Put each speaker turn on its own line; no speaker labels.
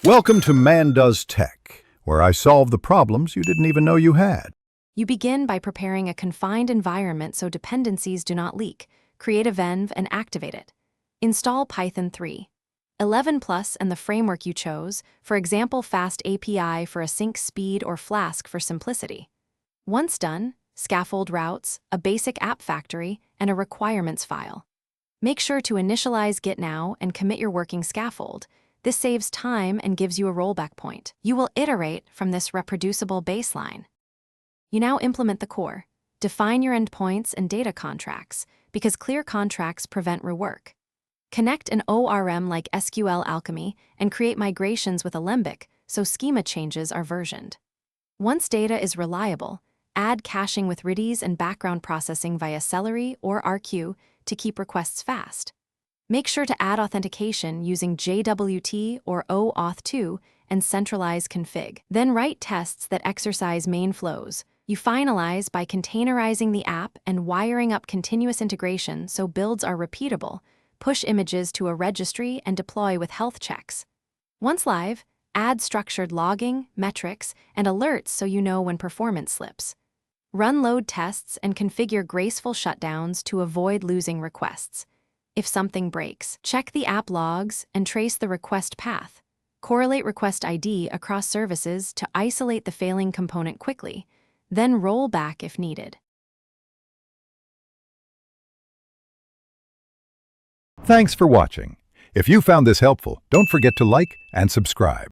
Welcome to Man Does Tech, where I solve the problems you didn't even know you had.
You begin by preparing a confined environment so dependencies do not leak. Create a venv and activate it. Install Python 3. 11 Plus and the framework you chose, for example Fast API for async speed or Flask for simplicity. Once done, scaffold routes, a basic app factory, and a requirements file. Make sure to initialize Git now and commit your working scaffold. This saves time and gives you a rollback point. You will iterate from this reproducible baseline. You now implement the core. Define your endpoints and data contracts, because clear contracts prevent rework. Connect an ORM like SQL Alchemy and create migrations with Alembic so schema changes are versioned. Once data is reliable, add caching with Redis and background processing via Celery or RQ to keep requests fast. Make sure to add authentication using JWT or OAuth2 and centralize config. Then write tests that exercise main flows. You finalize by containerizing the app and wiring up continuous integration so builds are repeatable. Push images to a registry and deploy with health checks. Once live, add structured logging, metrics, and alerts so you know when performance slips. Run load tests and configure graceful shutdowns to avoid losing requests. If something breaks, check the app logs and trace the request path. Correlate request ID across services to isolate the failing component quickly, then roll back if needed.
Thanks for watching. If you found this helpful, don't forget to like and subscribe.